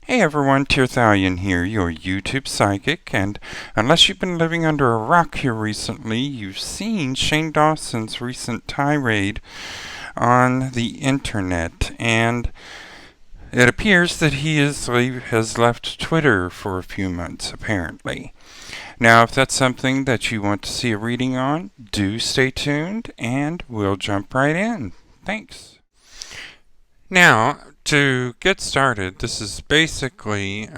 Hey everyone, Tirthalion here, your YouTube psychic, and unless you've been living under a rock here recently, you've seen Shane Dawson's recent tirade on the internet, and it appears that he has left Twitter for a few months, apparently. Now, if that's something that you want to see a reading on, do stay tuned, and we'll jump right in. Thanks. Now, to get started, this is basically,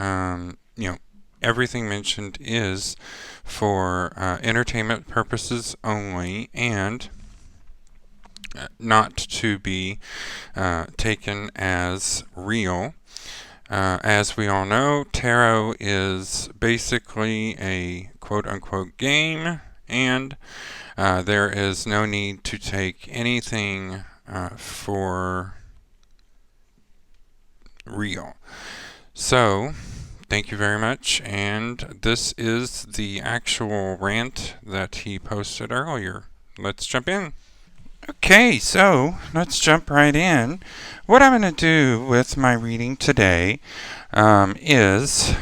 everything mentioned is for entertainment purposes only and not to be taken as real. As we all know, tarot is basically a quote-unquote game, and there is no need to take anything for real. So, thank you very much, and this is the actual rant that he posted earlier. Let's jump in. Okay, so let's jump right in. What I'm going to do with my reading today is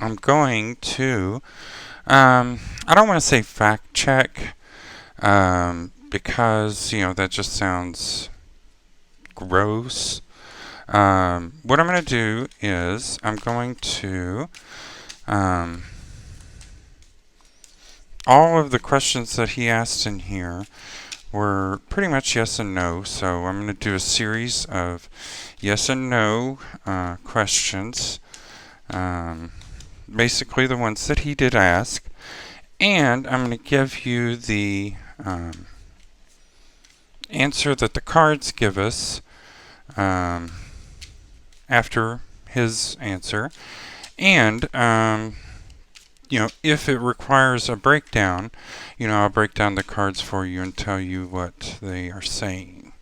I'm going to, I don't want to say fact check, because, that just sounds gross. What I'm going to do is I'm going to all of the questions that he asked in here were pretty much yes and no, so I'm going to do a series of yes and no questions, basically the ones that he did ask, and I'm going to give you the answer that the cards give us after his answer, and if it requires a breakdown, I'll break down the cards for you and tell you what they are saying.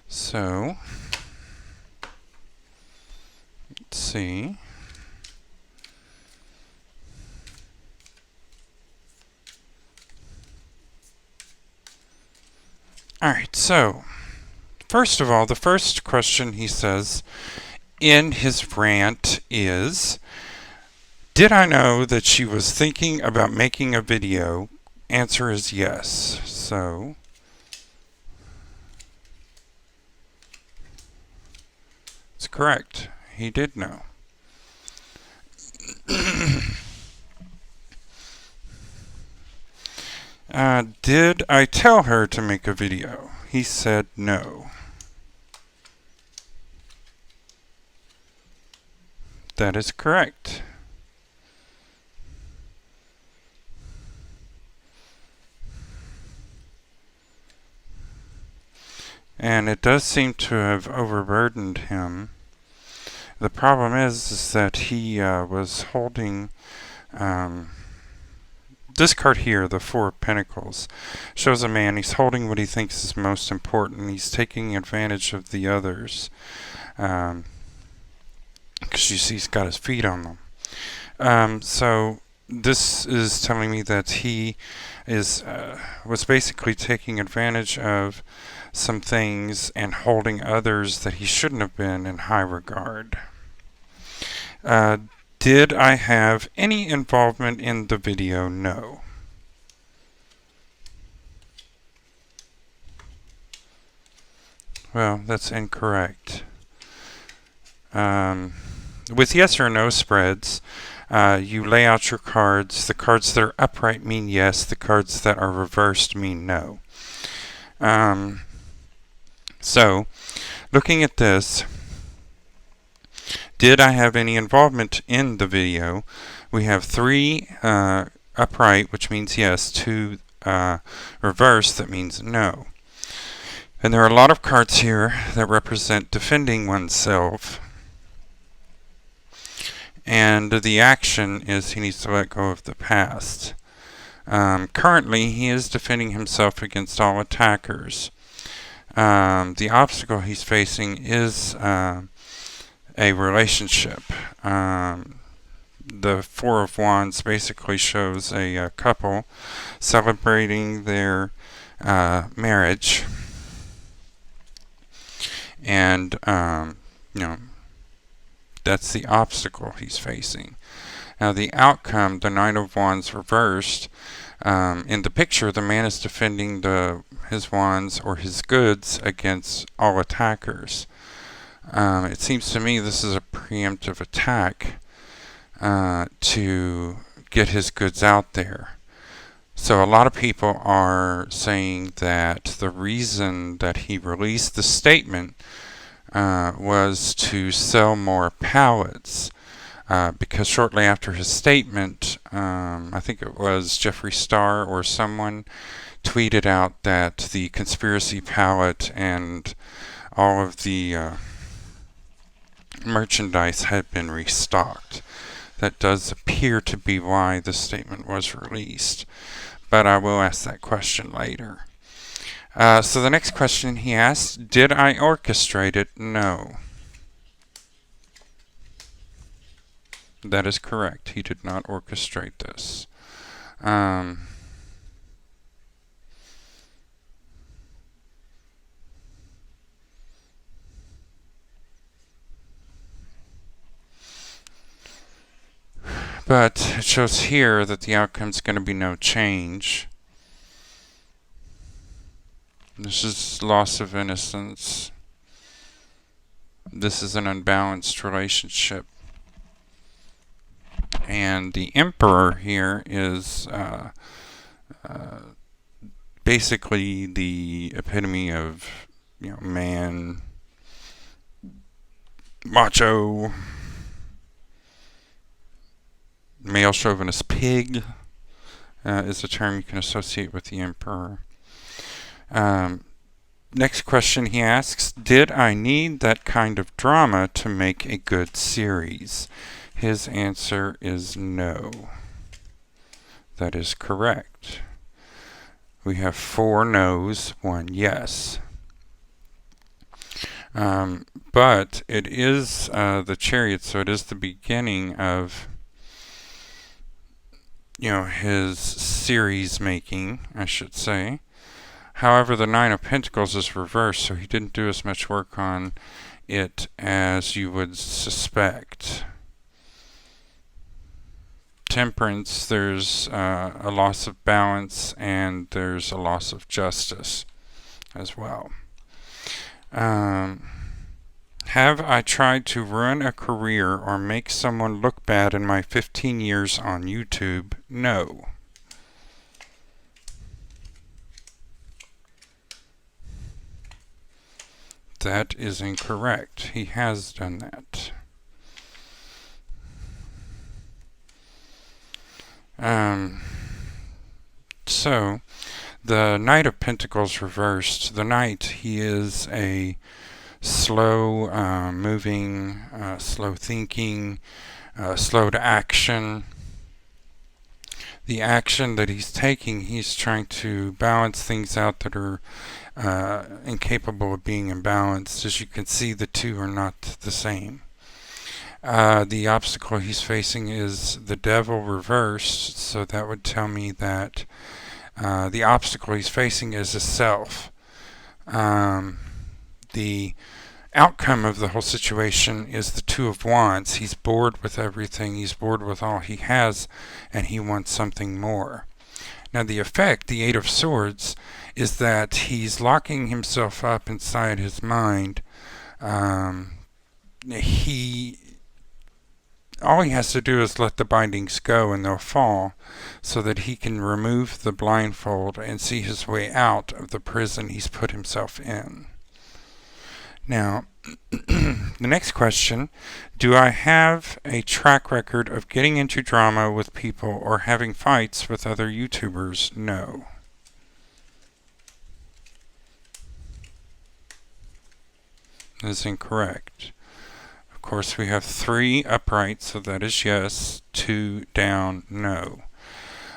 So, let's see. Alright, so, first of all, the first question he says in his rant is, did I know that she was thinking about making a video? Answer is yes. So, it's correct. He did know. Did I tell her to make a video? He said no. That is correct. And it does seem to have overburdened him. The problem is that he was holding this card here, the Four of Pentacles, shows a man. He's holding what he thinks is most important. He's taking advantage of the others, because you see he's got his feet on them. So this is telling me that he was basically taking advantage of some things and holding others that he shouldn't have been in high regard. Did I have any involvement in the video? No. Well, that's incorrect. With yes or no spreads, you lay out your cards. The cards that are upright mean yes. The cards that are reversed mean no. So, looking at this, did I have any involvement in the video? We have 3 upright, which means yes, 2 reverse, that means no. And there are a lot of cards here that represent defending oneself. And the action is he needs to let go of the past. Currently, he is defending himself against all attackers. The obstacle he's facing is a relationship. The Four of Wands basically shows a couple celebrating their marriage, and That's the obstacle he's facing. Now the outcome, the Knight of Wands reversed, in the picture the man is defending his wands or his goods against all attackers. It seems to me this is a preemptive attack to get his goods out there. So a lot of people are saying that the reason that he released the statement was to sell more pallets. Because shortly after his statement, I think it was Jeffree Star or someone tweeted out that the conspiracy pallet and all of the merchandise had been restocked. That does appear to be why the statement was released, but I will ask that question later. So the next question he asked, did I orchestrate it? No. That is correct. He did not orchestrate this. But it shows here that the outcome is going to be no change. This is loss of innocence. This is an unbalanced relationship. And the Emperor here is basically the epitome of, man, macho, male chauvinist pig is a term you can associate with the Emperor. Next question he asks, did I need that kind of drama to make a good series? His answer is no. That is correct. We have 4 no's, 1 yes. But it is the Chariot, so it is the beginning of his series making, I should say. However, the 9 of Pentacles is reversed, so he didn't do as much work on it as you would suspect. Temperance, there's a loss of balance, and there's a loss of justice as well. Have I tried to ruin a career or make someone look bad in my 15 years on YouTube? No. That is incorrect. He has done that. So, the Knight of Pentacles reversed. The Knight, he is a slow moving, slow thinking, slow to action. The action that he's taking, he's trying to balance things out that are incapable of being imbalanced. As you can see, the two are not the same. The obstacle he's facing is the Devil reversed, so that would tell me that the obstacle he's facing is a self. The outcome of the whole situation is the 2 of Wands. He's bored with everything. He's bored with all he has, and he wants something more. Now the effect, the 8 of Swords, is that he's locking himself up inside his mind. All he has to do is let the bindings go and they'll fall, so that he can remove the blindfold and see his way out of the prison he's put himself in. Now, the next question, do I have a track record of getting into drama with people or having fights with other YouTubers? No. That is incorrect. Of course, we have 3 upright, so that is yes. 2 down, no.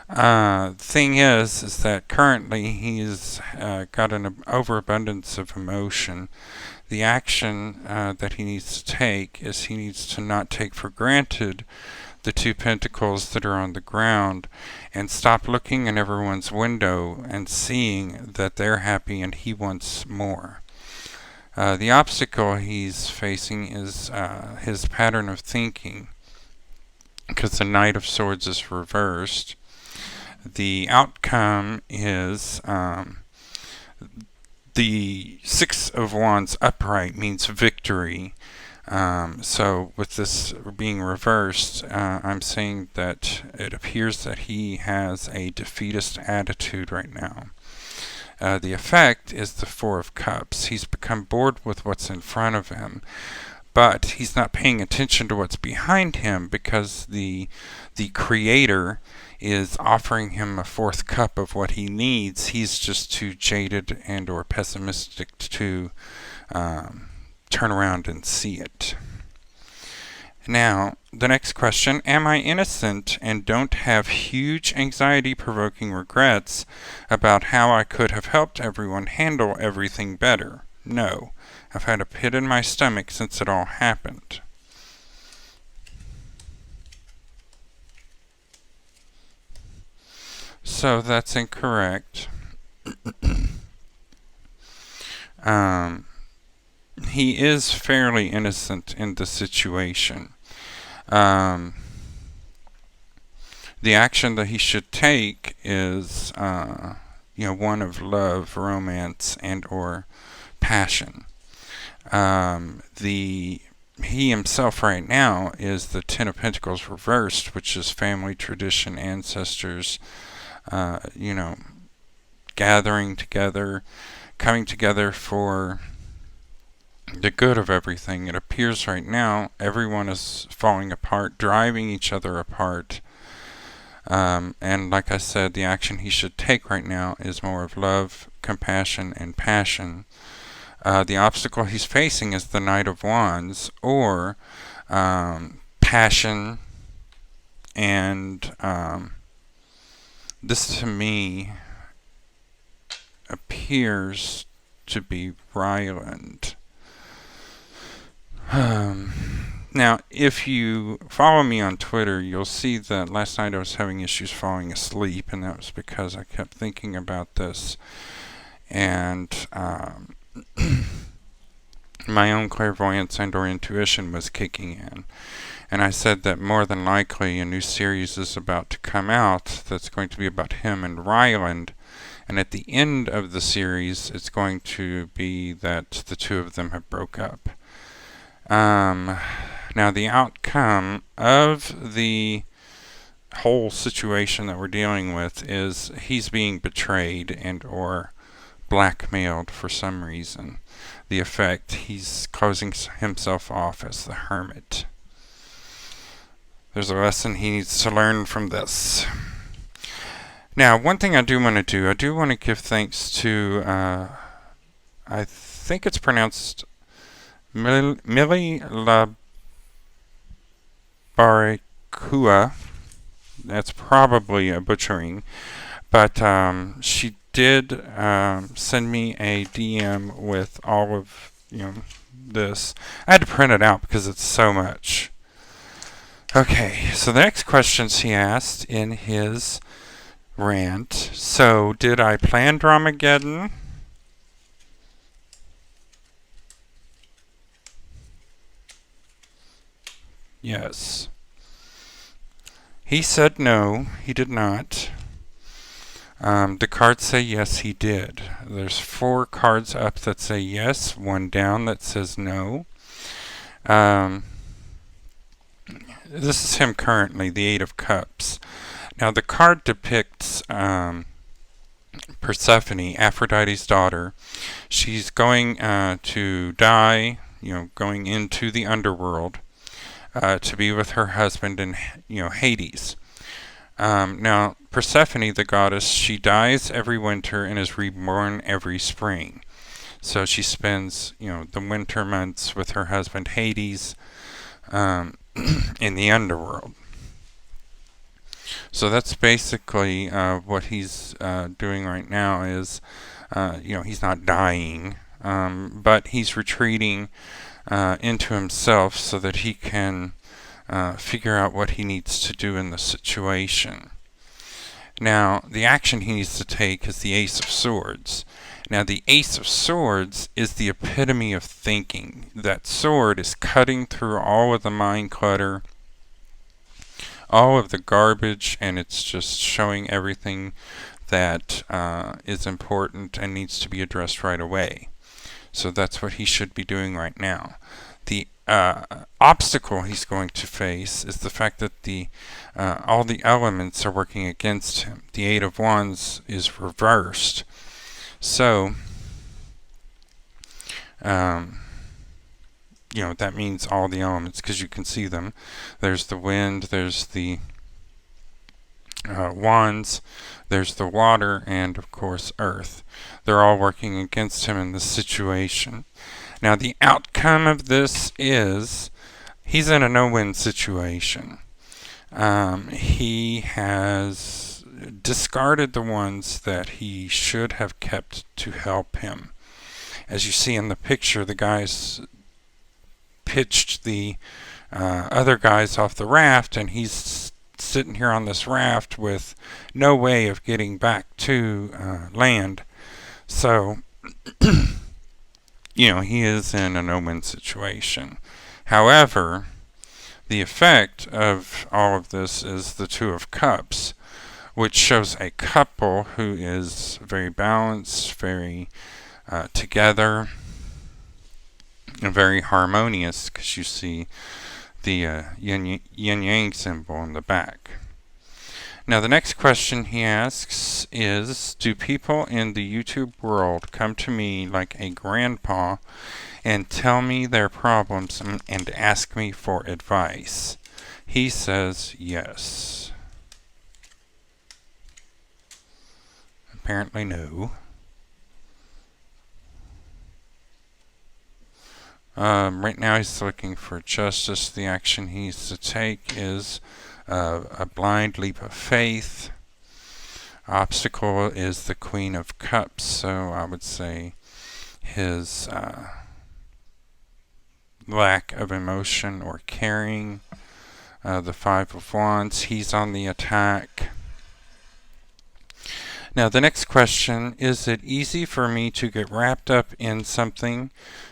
The thing is that currently he's got an overabundance of emotion. The action that he needs to take is he needs to not take for granted the 2 pentacles that are on the ground and stop looking in everyone's window and seeing that they're happy and he wants more. The obstacle he's facing is his pattern of thinking, because the Knight of Swords is reversed. The outcome is the Six of Wands upright means victory. So with this being reversed, I'm saying that it appears that he has a defeatist attitude right now. The effect is the Four of Cups. He's become bored with what's in front of him, but he's not paying attention to what's behind him, because the creator is offering him a fourth cup of what he needs. He's just too jaded and or pessimistic to turn around and see it. Now, the next question: am I innocent and don't have huge anxiety-provoking regrets about how I could have helped everyone handle everything better? No. I've had a pit in my stomach since it all happened. So that's incorrect. He is fairly innocent in the situation. The action that he should take is, one of love, romance, and or passion. He himself right now is the Ten of Pentacles reversed, which is family, tradition, ancestors, gathering together, coming together for the good of everything. It appears right now everyone is falling apart, driving each other apart. And like I said, the action he should take right now is more of love, compassion, and passion. The obstacle he's facing is the Knight of Wands, or passion, and this to me appears to be Ryland. Now, if you follow me on Twitter, you'll see that last night I was having issues falling asleep, and that was because I kept thinking about this, and my own clairvoyance and or intuition was kicking in. And I said that more than likely a new series is about to come out that's going to be about him and Ryland. And at the end of the series, it's going to be that the two of them have broke up. Now, the outcome of the whole situation that we're dealing with is he's being betrayed and or blackmailed for some reason. The effect, he's closing himself off as the hermit. There's a lesson he needs to learn from this. Now, one thing I do want to give thanks to, I think it's pronounced Millie Labaricua. That's probably a butchering, but she did send me a DM with all of this. I had to print it out because it's so much. Okay, so the next questions he asked in his rant. So, did I plan Dramageddon? Yes. He said no, he did not. The cards say yes, he did. There's 4 cards up that say yes, 1 down that says no. This is him currently, the 8 of Cups. Now, the card depicts Persephone, Aphrodite's daughter. She's going to die, going into the underworld to be with her husband in, Hades. Now, Persephone, the goddess, she dies every winter and is reborn every spring. So she spends, the winter months with her husband Hades in the underworld. So that's basically what he's doing right now is, he's not dying, but he's retreating into himself so that he can figure out what he needs to do in the situation. Now, the action he needs to take is the Ace of Swords. Now, the Ace of Swords is the epitome of thinking. That sword is cutting through all of the mind clutter, all of the garbage, and it's just showing everything that is important and needs to be addressed right away. So that's what he should be doing right now. The obstacle he's going to face is the fact that all the elements are working against him. The Eight of Wands is reversed. So, that means all the elements, because you can see them. There's the wind, there's the wands, there's the water, and of course earth. They're all working against him in this situation. Now, the outcome of this is he's in a no-win situation. He has discarded the ones that he should have kept to help him. As you see in the picture, the guys pitched the other guys off the raft, and he's sitting here on this raft with no way of getting back to land. So, he is in a no-win situation. However, the effect of all of this is the Two of Cups, which shows a couple who is very balanced, very together, and very harmonious, because you see the yin-yang symbol in the back. Now, the next question he asks is, do people in the YouTube world come to me like a grandpa and tell me their problems and ask me for advice? He says yes. Apparently no. Right now he's looking for justice. The action he needs to take is a blind leap of faith. Obstacle is the Queen of Cups, so I would say his lack of emotion or caring. The Five of Wands, he's on the attack. Now, the next question, is it easy for me to get wrapped up in something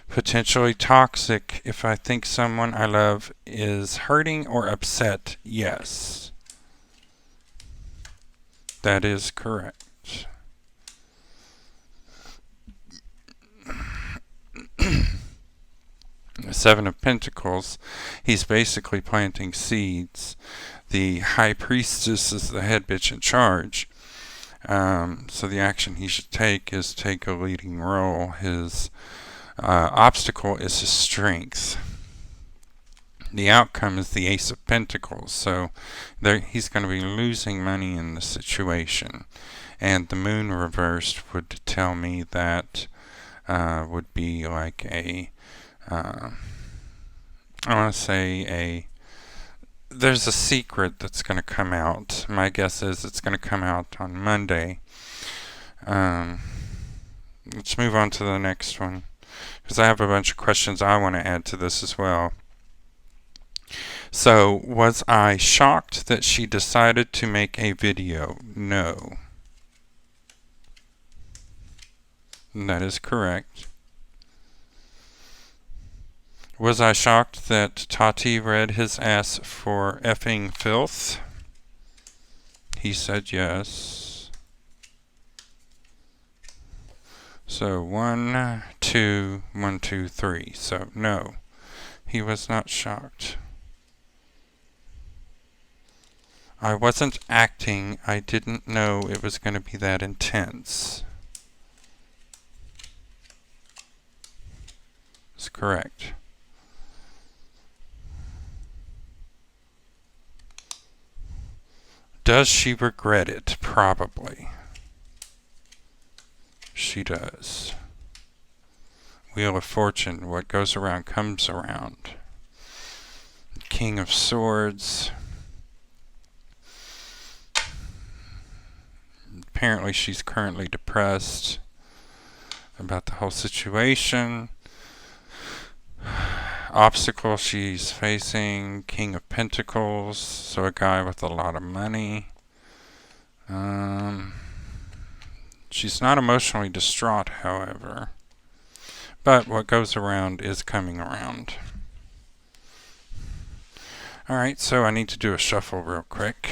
potentially toxic if I think someone I love is hurting or upset? Yes. That is correct. The Seven of Pentacles, he's basically planting seeds. The High Priestess is the head bitch in charge. So the action he should take is take a leading role. His obstacle is his strength. The outcome is the Ace of Pentacles, so he's going to be losing money in the situation. And the Moon reversed would tell me that would be like I want to say there's a secret that's going to come out. My guess is it's going to come out on Monday. Let's move on to the next one, because I have a bunch of questions I want to add to this as well. So, was I shocked that she decided to make a video? No. That is correct. Was I shocked that Tati read his ass for effing filth? He said yes. So 1, 2, 1, 2, 3. So no, he was not shocked. I wasn't acting. I didn't know it was going to be that intense. That's correct. Does she regret it? Probably. She does. Wheel of Fortune, what goes around comes around. King of Swords. Apparently she's currently depressed about the whole situation. Obstacle she's facing, King of Pentacles, so a guy with a lot of money. She's not emotionally distraught, however. But what goes around is coming around. Alright, so I need to do a shuffle real quick.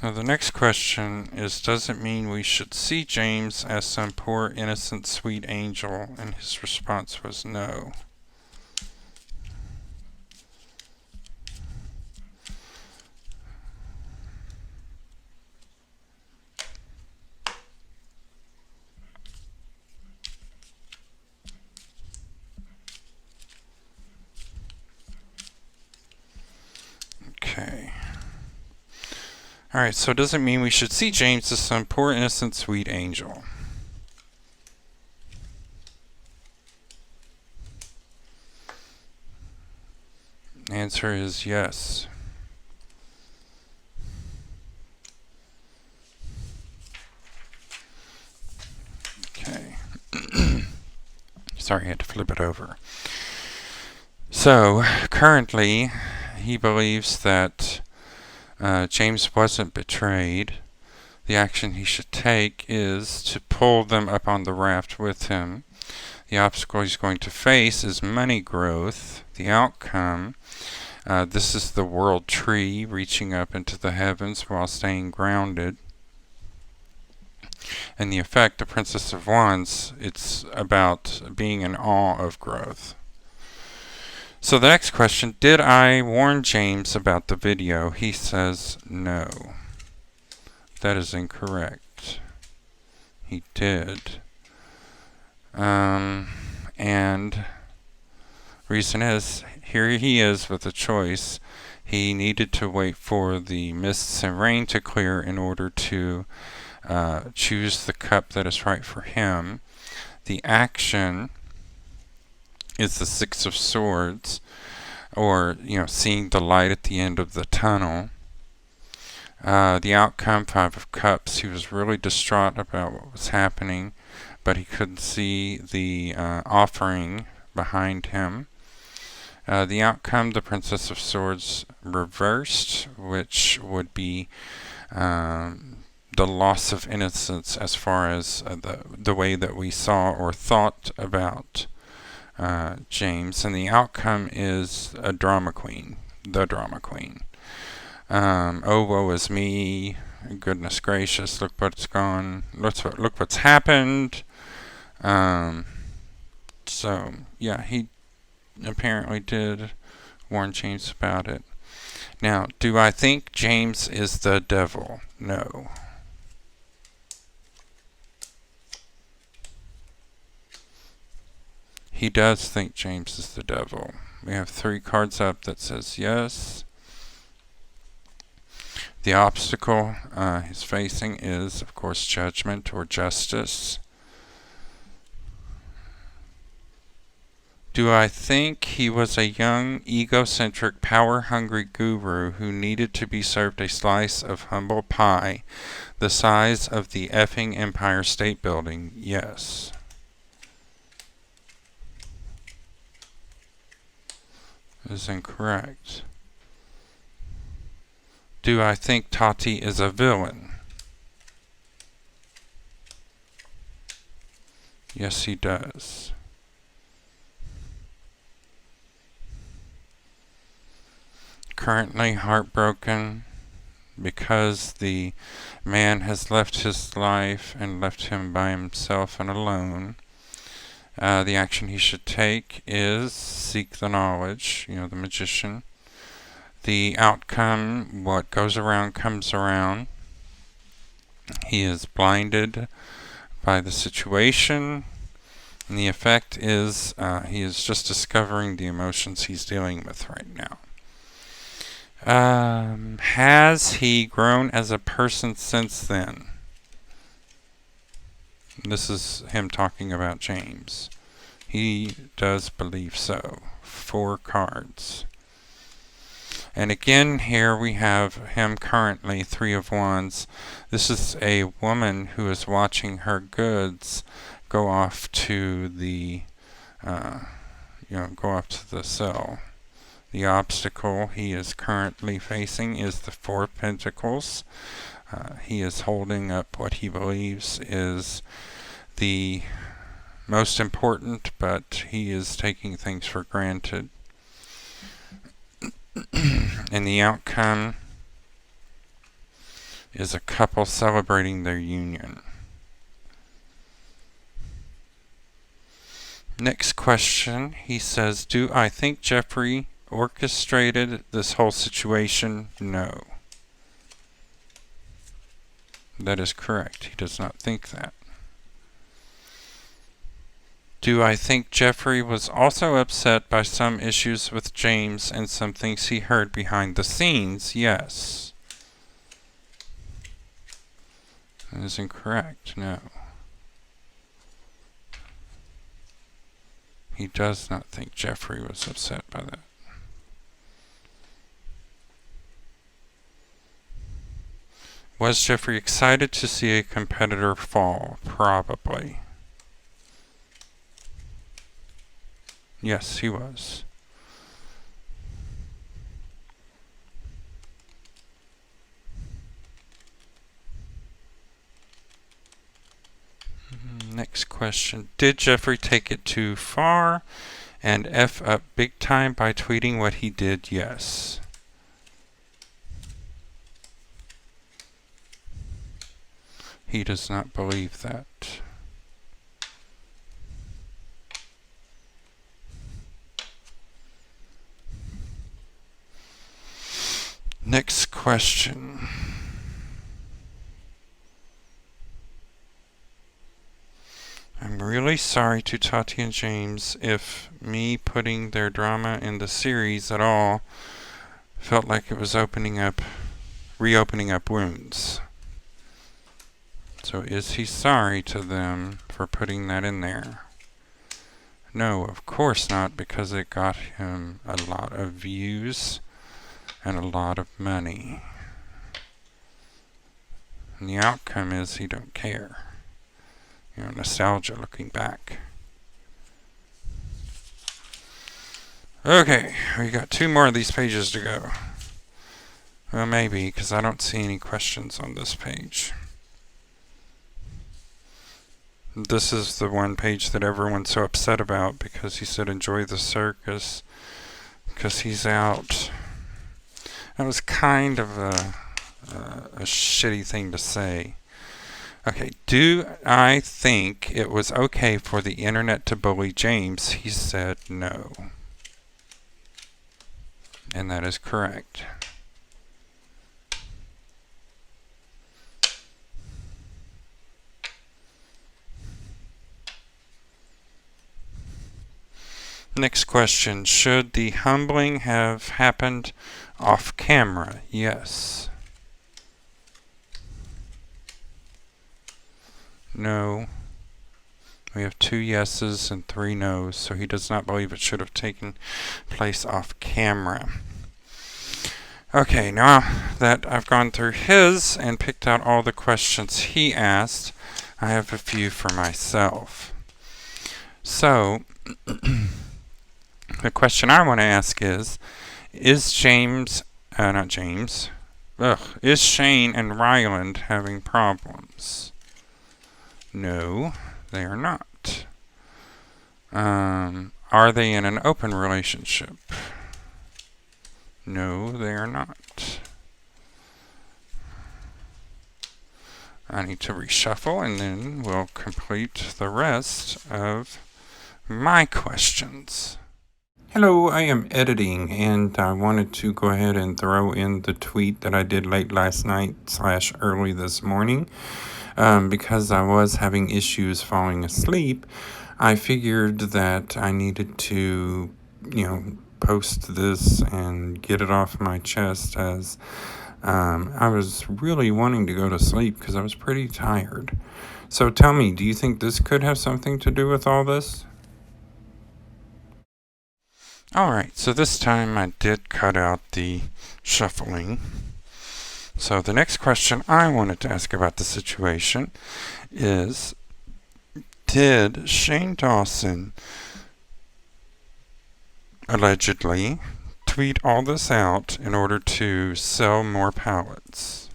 Now the next question is, does it mean we should see James as some poor, innocent, sweet angel? And his response was no. Okay. Alright, so does it mean we should see James as some poor, innocent, sweet angel? The answer is yes. Okay. Sorry, I had to flip it over. So, currently, he believes that James wasn't betrayed. The action he should take is to pull them up on the raft with him. The obstacle he's going to face is money growth. The outcome, this is the world tree reaching up into the heavens while staying grounded. And the effect, the Princess of Wands, it's about being in awe of growth. So the next question, did I warn James about the video? He says no. That is incorrect. He did. And reason is, here he is with a choice. He needed to wait for the mists and rain to clear in order to choose the cup that is right for him. The action is the Six of Swords, or, seeing the light at the end of the tunnel. The outcome, Five of Cups. He was really distraught about what was happening, but he couldn't see the offering behind him. The outcome, the Princess of Swords reversed, which would be the loss of innocence as far as the way that we saw or thought about James. And the outcome is a drama queen, the drama queen. Oh, woe is me. Goodness gracious, look what's gone. Look what's happened. So, yeah, he apparently did warn James about it. Now, do I think James is the devil? No. He does think James is the devil. We have 3 cards up that says yes. The obstacle he's facing is, of course, judgment or justice. Do I think he was a young, egocentric, power-hungry guru who needed to be served a slice of humble pie the size of the effing Empire State Building? Yes. Is incorrect. Do I think Tati is a villain? Yes, he does. Currently heartbroken because the man has left his life and left him by himself and alone. The action he should take is seek the knowledge, the magician. The outcome, what goes around comes around. He is blinded by the situation, and the effect is he is just discovering the emotions he's dealing with right now. Has he grown as a person since then? This is him talking about James. He does believe so. 4 cards. And again, here we have him currently, 3 of Wands. This is a woman who is watching her goods go off to the, go off to the cell. The obstacle he is currently facing is the Four of Pentacles. He is holding up what he believes is the most important, but he is taking things for granted. And the outcome is a couple celebrating their union. Next question, he says, do I think Jeffrey orchestrated this whole situation? No. That is correct. He does not think that. Do I think Jeffrey was also upset by some issues with James and some things he heard behind the scenes? Yes. That is incorrect. No. He does not think Jeffrey was upset by that. Was Jeffrey excited to see a competitor fall? Probably. Yes, he was. Next question. Did Jeffrey take it too far and F up big time by tweeting what he did? Yes. He does not believe that. Next question. I'm really sorry to Tati and James if me putting their drama in the series at all felt like it was reopening up wounds. So is he sorry to them for putting that in there? No, of course not, because it got him a lot of views and a lot of money. And the outcome is he don't care. You know, nostalgia looking back. Okay, we got 2 more of these pages to go. Well, maybe, because I don't see any questions on this page. This is the one page that everyone's so upset about because he said enjoy the circus because he's out. That was kind of a shitty thing to say. Okay, do I think it was okay for the internet to bully James? He said no. And that is correct. Next question. Should the humbling have happened off camera? Yes. No. We have 2 yeses and 3 no's, so he does not believe it should have taken place off camera. Okay, now that I've gone through his and picked out all the questions he asked, I have a few for myself. So, the question I want to ask is Shane and Ryland having problems? No, they are not. Are they in an open relationship? No, they are not. I need to reshuffle and then we'll complete the rest of my questions. Hello, I am editing and I wanted to go ahead and throw in the tweet that I did late last night / early this morning. Because I was having issues falling asleep, I figured that I needed to, post this and get it off my chest as I was really wanting to go to sleep because I was pretty tired. So tell me, do you think this could have something to do with all this? Alright, so this time I did cut out the shuffling. So the next question I wanted to ask about the situation is, did Shane Dawson allegedly tweet all this out in order to sell more pallets?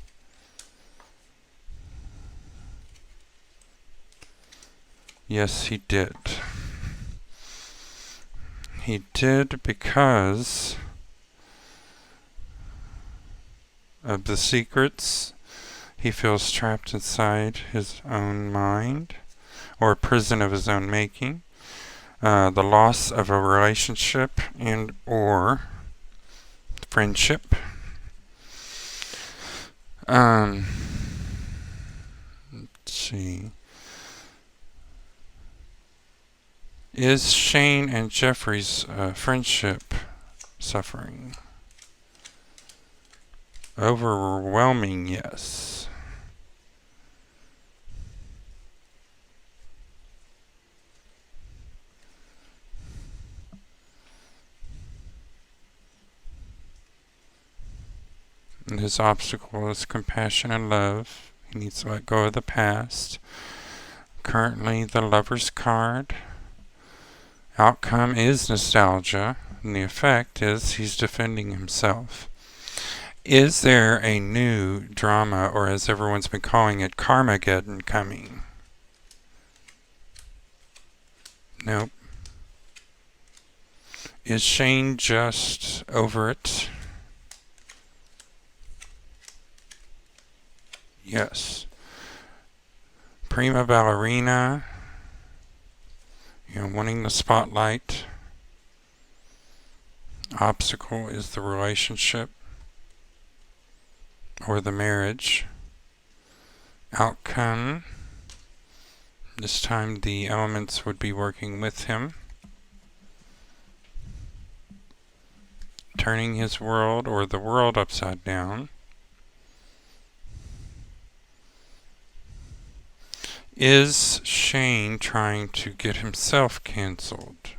Yes, he did. He did because of the secrets he feels trapped inside his own mind, or a prison of his own making, the loss of a relationship and or friendship. Let's see. Is Shane and Jeffrey's friendship suffering? Overwhelming, yes. And his obstacle is compassion and love. He needs to let go of the past. Currently, the Lover's card. Outcome is nostalgia, and the effect is he's defending himself. Is there a new drama, or as everyone's been calling it, Karmageddon coming? Nope. Is Shane just over it? Yes. Prima ballerina. Wanting the spotlight. Obstacle is the relationship or the marriage. Outcome. This time the elements would be working with him. Turning his world or the world upside down. Is Shane trying to get himself canceled?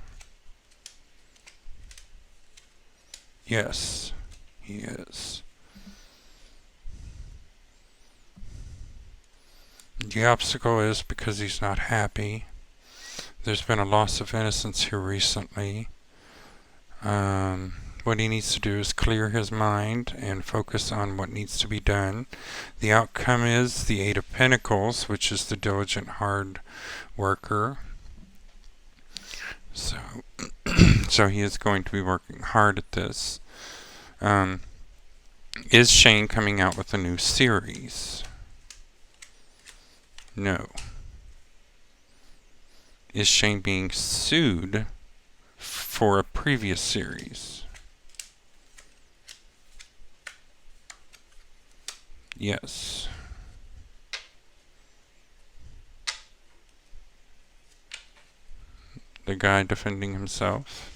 Yes, he is. The obstacle is because he's not happy. There's been a loss of innocence here recently. What he needs to do is clear his mind and focus on what needs to be done. The outcome is the Eight of Pentacles, which is the diligent, hard worker. So, so he is going to be working hard at this. Is Shane coming out with a new series? No. Is Shane being sued for a previous series? Yes. The guy defending himself.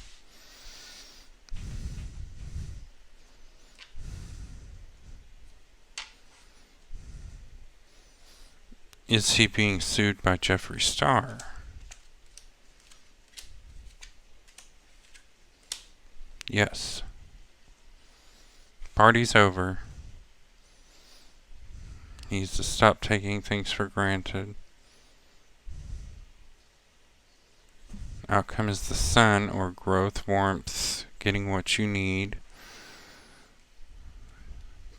Is he being sued by Jeffree Star? Yes. Party's over. He needs to stop taking things for granted. Outcome is the sun, or growth, warmth, getting what you need.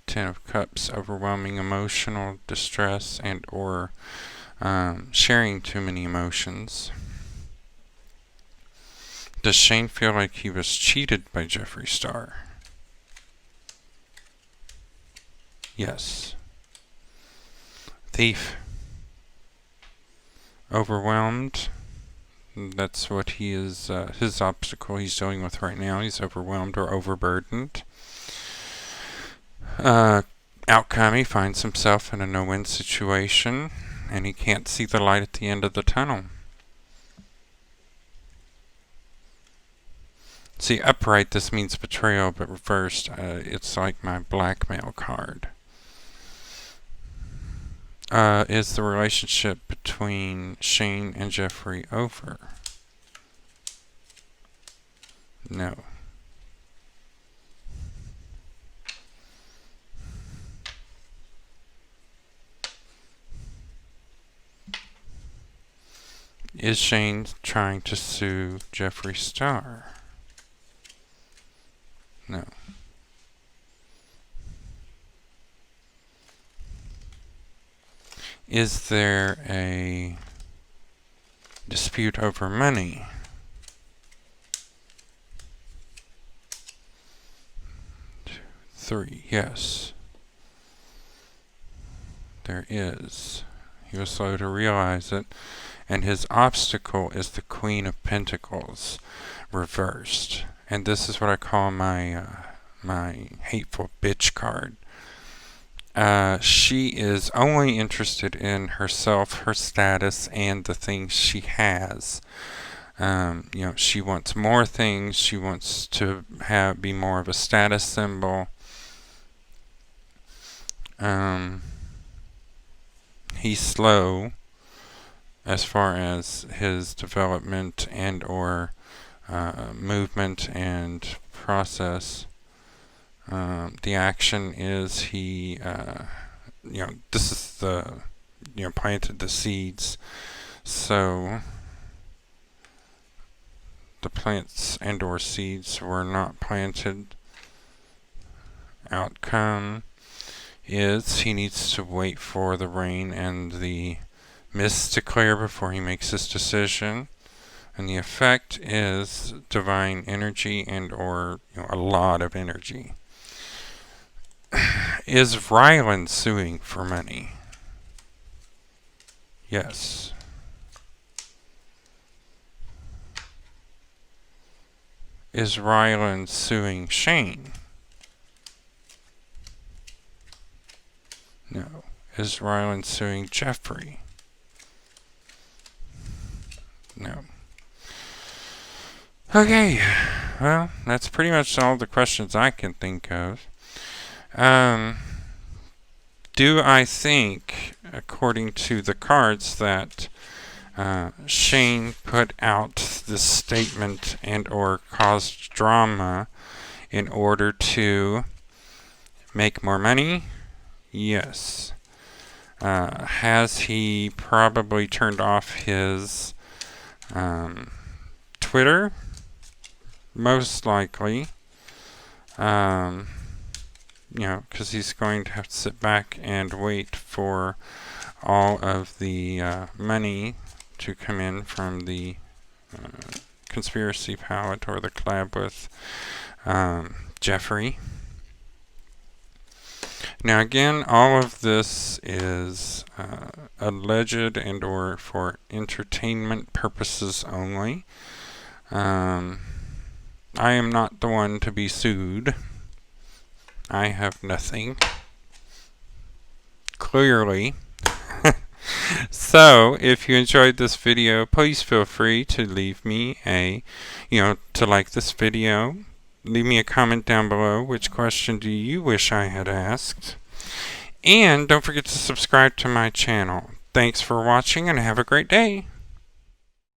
Ten of Cups, overwhelming emotional distress and or sharing too many emotions. Does Shane feel like he was cheated by Jeffree Star? Yes. Thief. Overwhelmed. That's what he is, his obstacle he's dealing with right now. He's overwhelmed or overburdened. Outcome, he finds himself in a no-win situation, and he can't see the light at the end of the tunnel. See, upright, this means betrayal, but reversed, it's like my blackmail card. Is the relationship between Shane and Jeffrey over? No. Is Shane trying to sue Jeffree Star? No. Is there a dispute over money? 3, yes. There is. He was slow to realize it, and his obstacle is the Queen of Pentacles reversed. And this is what I call my my hateful bitch card. She is only interested in herself, her status, and the things she has. She wants more things. She wants to be more of a status symbol. He's slow as far as his development and or movement and process. The action is he, this is the, planted the seeds. So the plants and or seeds were not planted. Outcome is he needs to wait for the rain and the mist to clear before he makes his decision. And the effect is divine energy and or a lot of energy. Is Rylan suing for money? Yes. Is Rylan suing Shane? No. Is Rylan suing Jeffrey? No. Okay. Well, that's pretty much all the questions I can think of. Do I think, according to the cards, that Shane put out this statement and or caused drama in order to make more money? Yes. Has he probably turned off his Twitter? Most likely. Because he's going to have to sit back and wait for all of the money to come in from the conspiracy palette or the collab with Jeffrey. Now again, all of this is alleged and or for entertainment purposes only. I am not the one to be sued. I have nothing. Clearly. So, if you enjoyed this video, please feel free to leave me to like this video. Leave me a comment down below. Which question do you wish I had asked? And don't forget to subscribe to my channel. Thanks for watching and have a great day.